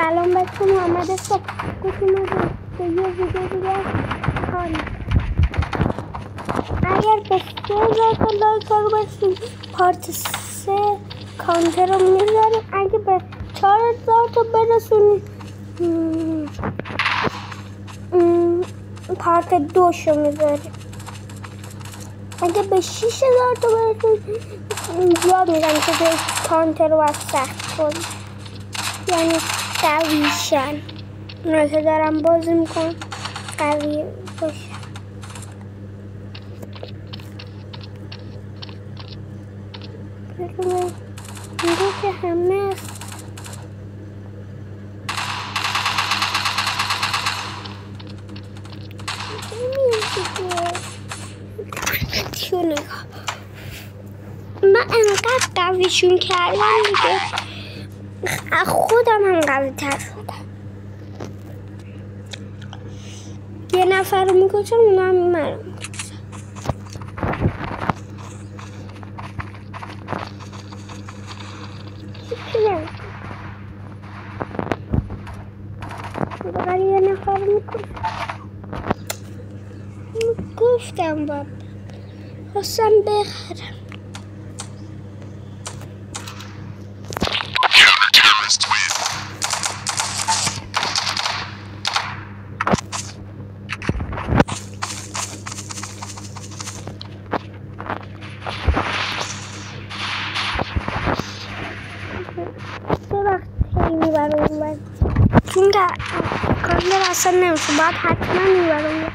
سلام بچه، محمد صبح گفتیم به یه ویدیو دیگه کنیم. اگر به 3000 تا لایک رو برسیم پارت 3 کانتر رو میذاریم. اگه به 4000 تا برسونیم پارت 2 شو میذاریم. اگه به 6000 تا برسونیم یاد میدم که کانتر رو از سخت کنیم، یعنی قویشن. اونا که دارم بازی میکنم قوی باشن. اینجا که همه هست. من انقدر قویشون کردم دیگه خودم هم قوی تر شدم. یه نفر رو میکشم، اونا هم من رو میکشم. بقیل یه نفر رو میکشم. گفتم بابا خواستم بخرم. چون که کارلر اصلا نمیشه، باید حتما میبرم.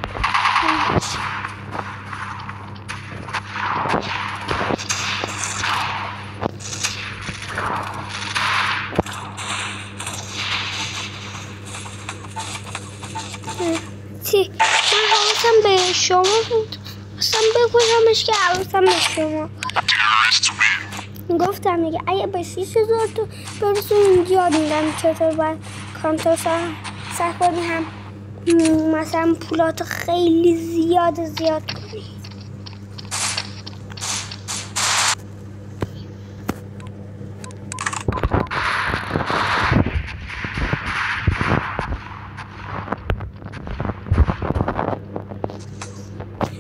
چی؟ من حواسم به شما بود، اصلا بگوشمش که حواسم به شما. گفتم دیگه اگه به 6000 تا برسونیم یاد میدم چطور باید کانتر سخت کنی، هم مثلا پولات خیلی زیاد کنی.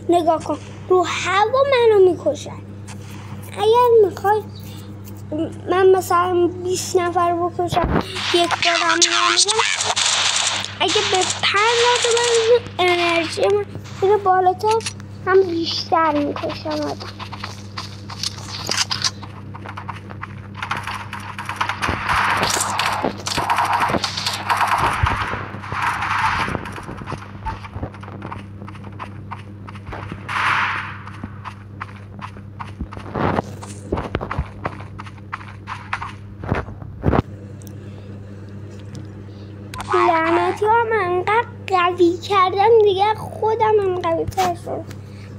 نگاه کن، رو هوا منو میکشن. اگر میخوای من مثلا 20 نفر بکشم یک بارم میگم، اگه به 5000 تا برسیم انرژی من میره بالاتر، هم بیشتر میکشم آدم. لعنتی ها، من انقدر قوی کردم دیگه خودم هم قوی تر شدم.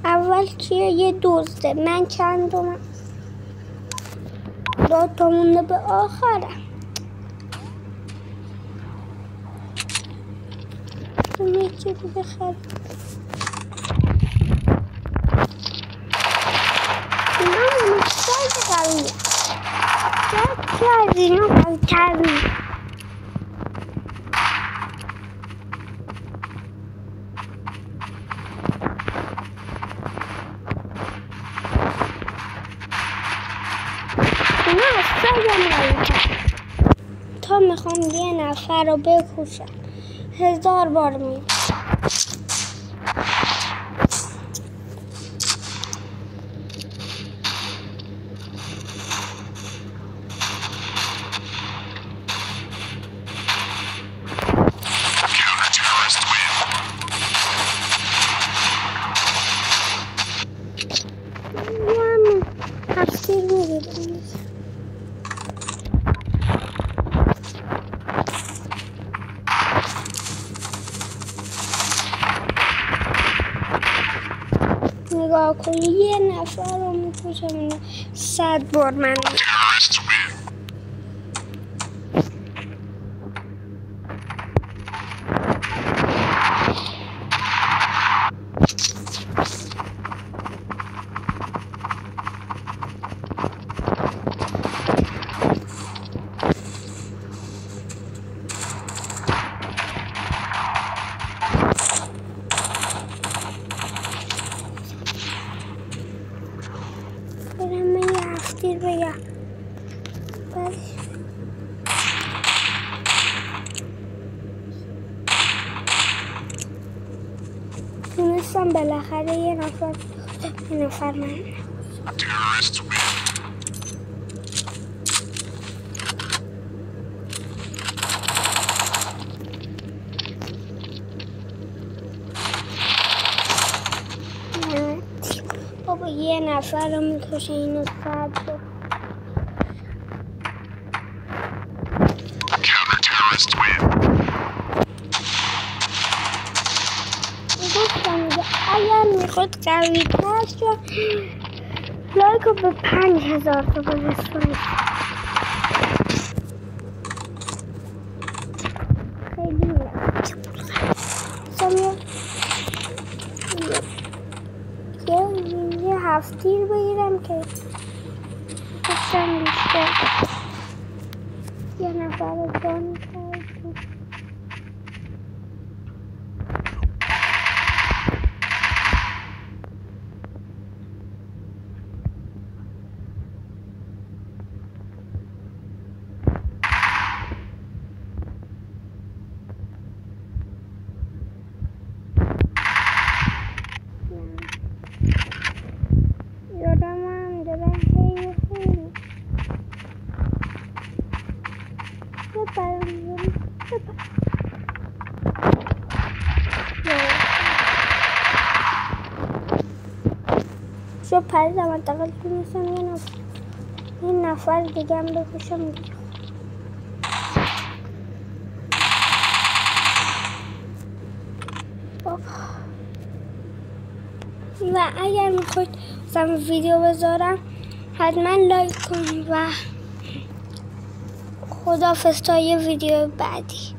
اول کیه؟ یه دزده. من چند تومن؟ 2 تا مونده به آخرم. یه چی دیگه خرید. اینا مستاید قویه. چه از اینا قوی تر تا میخوام یه نفر رو بکشم 1000 بار میگم. نگاه کن، یه نفر رو میکشم 100 بار من گفتم بالاخره یه نفر من بابا یه نفر رو میکشه اینو سرد بود. گفتم اگر میخواد قوی تر شد لایک رو به 5000 تا برسونید. خیلی یه 7 تیر بگیرم که گفتم بیشتر یه نفر رو جان کردیم. یادم دارم خیلی شو پریدم حداقل تونستم یه نفر دیگه هم بکشم. و اگر میخواید ویدیو بذارم حتما لایک کن و خداحافظ تا یه ویدیو بعدی.